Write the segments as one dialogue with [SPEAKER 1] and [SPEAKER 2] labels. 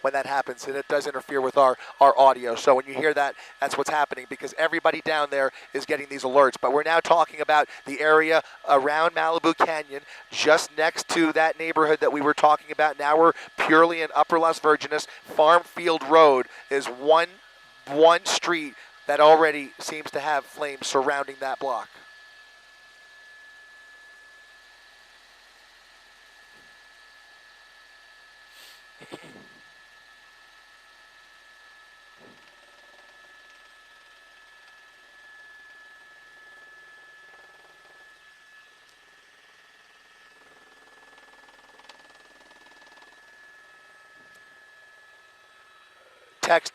[SPEAKER 1] when that happens, and it does interfere with our audio. So when you hear that, that's what's happening, because everybody down there is getting these alerts. But we're now talking about the area around Malibu Canyon, just next to that neighborhood that we were talking about. Now we're purely in Upper Las Virgenes. Farm Field Road is one street that already seems to have flames surrounding that block.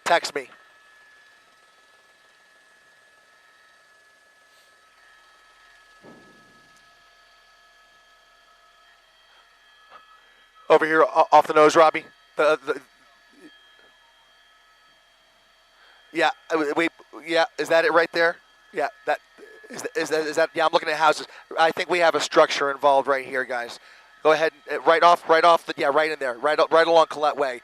[SPEAKER 1] Text me. Over here off the nose, Robbie. Yeah, wait, yeah, is that it right there? Yeah, that is that. Yeah, I'm looking at houses. I think we have a structure involved right here, guys. Go ahead, right off the, yeah, right in there, right along Collette Way,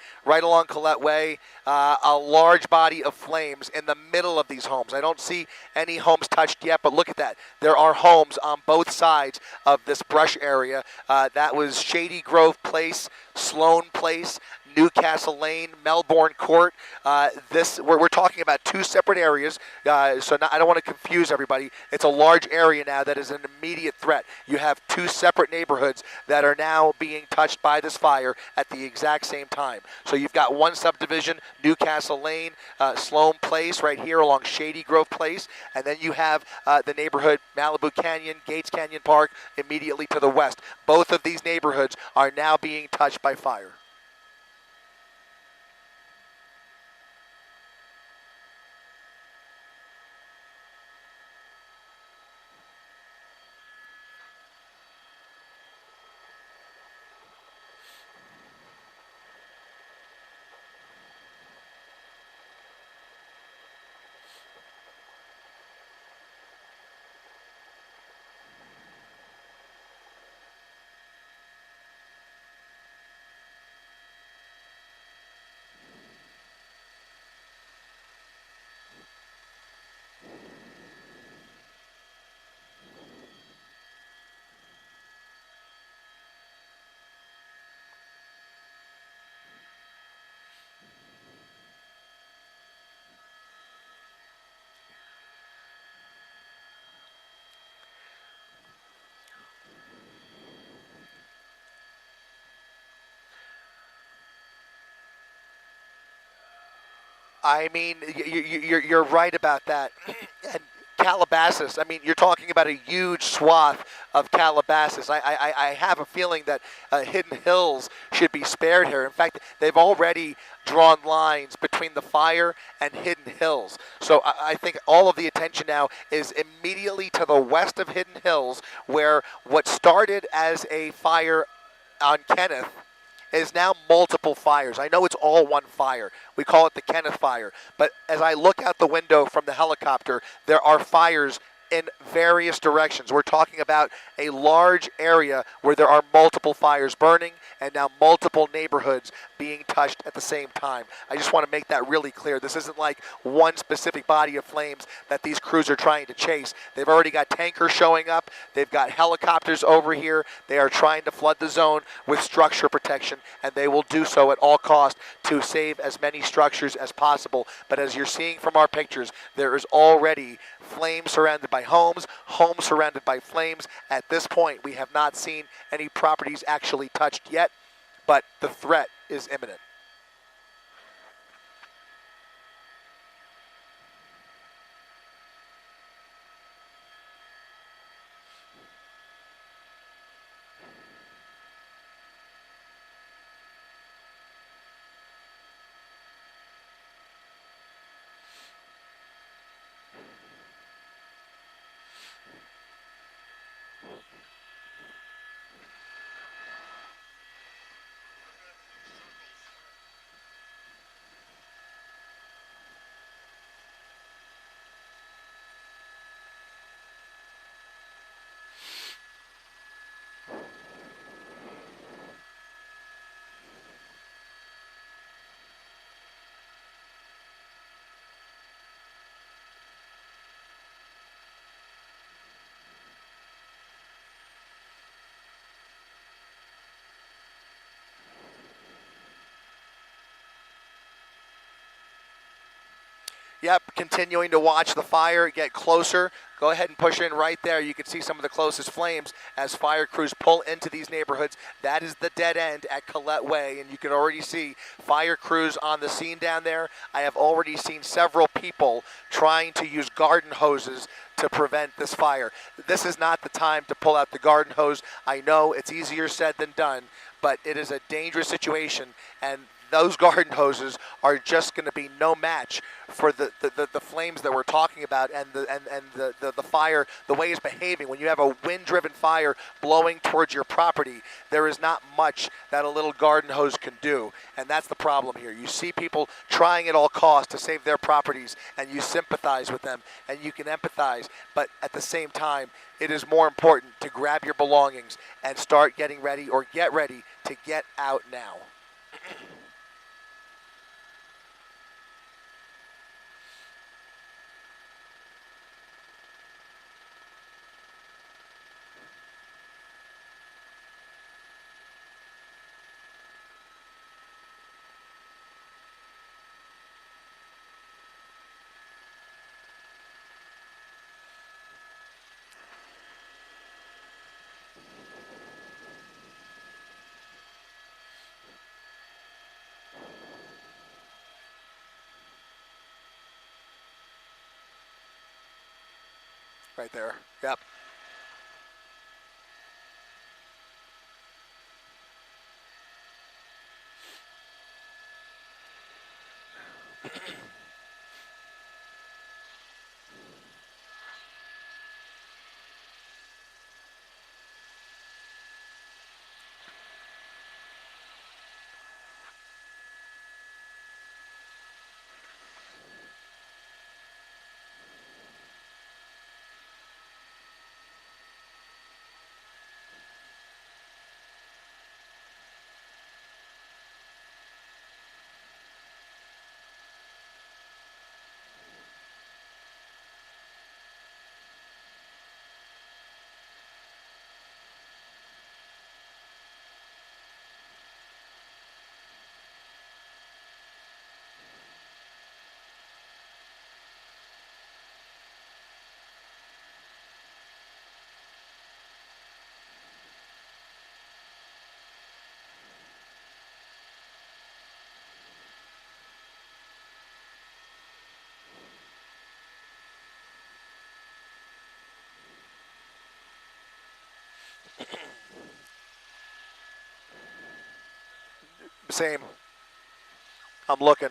[SPEAKER 1] a large body of flames in the middle of these homes. I don't see any homes touched yet, but look at that. There are homes on both sides of this brush area. That was Shady Grove Place, Sloan Place, Newcastle Lane, Melbourne Court. We're talking about two separate areas, so I don't want to confuse everybody. It's a large area now that is an immediate threat. You have two separate neighborhoods that are now being touched by this fire at the exact same time. So you've got one subdivision, Newcastle Lane, Sloan Place, right here along Shady Grove Place, and then you have the neighborhood Malibu Canyon, Gates Canyon Park, immediately to the west. Both of these neighborhoods are now being touched by fire. I mean, you're right about that. And Calabasas, I mean, you're talking about a huge swath of Calabasas. I have a feeling that Hidden Hills should be spared here. In fact, they've already drawn lines between the fire and Hidden Hills. So I think all of the attention now is immediately to the west of Hidden Hills, where what started as a fire on Kenneth is now multiple fires. I know it's all one fire. We call it the Kenneth Fire. But as I look out the window from the helicopter, there are fires in various directions. We're talking about a large area where there are multiple fires burning and now multiple neighborhoods being touched at the same time. I just want to make that really clear. This isn't like one specific body of flames that these crews are trying to chase. They've already got tankers showing up. They've got helicopters over here. They are trying to flood the zone with structure protection, and they will do so at all cost to save as many structures as possible. But as you're seeing from our pictures, there is already flames surrounded by homes surrounded by flames. At this point, we have not seen any properties actually touched yet, but the threat is imminent. Yep, continuing to watch the fire get closer. Go ahead and push in right there. You can see some of the closest flames as fire crews pull into these neighborhoods. That is the dead end at Collette Way, and you can already see fire crews on the scene down there. I have already seen several people trying to use garden hoses to prevent this fire. This is not the time to pull out the garden hose. I know it's easier said than done, but it is a dangerous situation, and those garden hoses are just going to be no match for the flames that we're talking about and the fire, the way it's behaving. When you have a wind-driven fire blowing towards your property, there is not much that a little garden hose can do, and that's the problem here. You see people trying at all costs to save their properties, and you sympathize with them, and you can empathize, but at the same time, it is more important to grab your belongings and start getting ready or get ready to get out now. Right there. Yep. Same. I'm looking.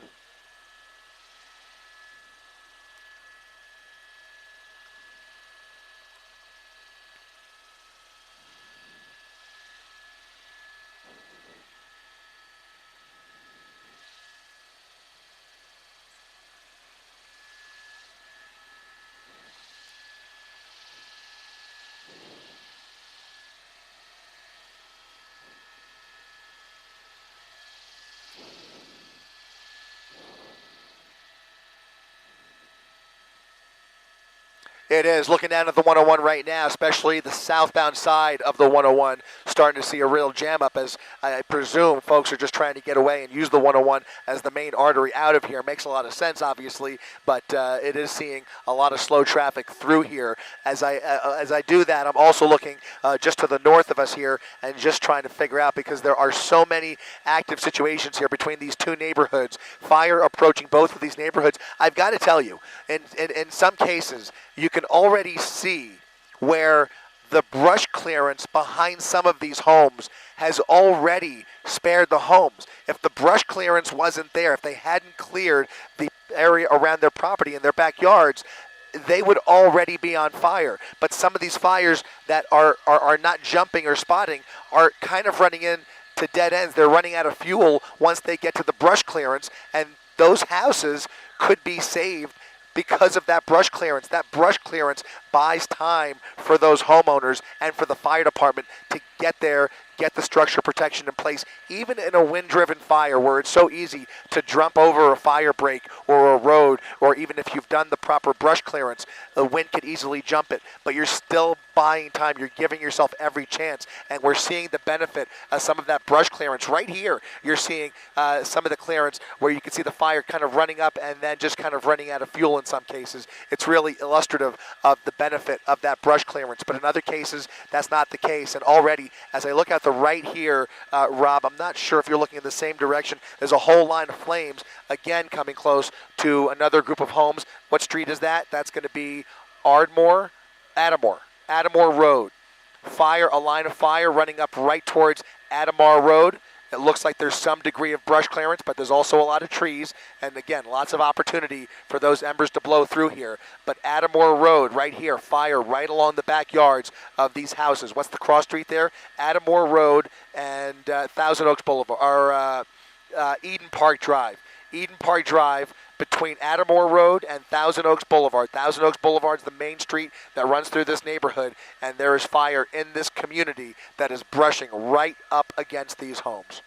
[SPEAKER 1] It is. Looking down at the 101 right now, especially the southbound side of the 101, starting to see a real jam up as I presume folks are just trying to get away and use the 101 as the main artery out of here. Makes a lot of sense, obviously, but it is seeing a lot of slow traffic through here. As I do that, I'm also looking just to the north of us here and just trying to figure out, because there are so many active situations here between these two neighborhoods, fire approaching both of these neighborhoods. I've got to tell you, in some cases, you can already see where the brush clearance behind some of these homes has already spared the homes. If the brush clearance wasn't there, if they hadn't cleared the area around their property and their backyards, they would already be on fire. But some of these fires that are not jumping or spotting are kind of running into dead ends. They're running out of fuel once they get to the brush clearance, and those houses could be saved because of that brush clearance. That brush clearance buys time for those homeowners and for the fire department to get there, get the structure protection in place, even in a wind-driven fire where it's so easy to jump over a fire break or a road, or even if you've done the proper brush clearance, the wind could easily jump it, but you're still buying time. You're giving yourself every chance, and we're seeing the benefit of some of that brush clearance right here. You're seeing some of the clearance where you can see the fire kind of running up and then just kind of running out of fuel in some cases. It's really illustrative of the benefit of that brush clearance, but in other cases, that's not the case. And already, as I look at the right here, Rob, I'm not sure if you're looking in the same direction. There's a whole line of flames, again, coming close to another group of homes. What street is that? That's going to be Ardmore Road. Fire, a line of fire running up right towards Adamar Road. It looks like there's some degree of brush clearance, but there's also a lot of trees. And again, lots of opportunity for those embers to blow through here. But Adamar Road right here, fire right along the backyards of these houses. What's the cross street there? Adamar Road and Thousand Oaks Boulevard, or Eden Park Drive. Eden Park Drive between Adamar Road and Thousand Oaks Boulevard. Thousand Oaks Boulevard is the main street that runs through this neighborhood, and there is fire in this community that is brushing right up against these homes.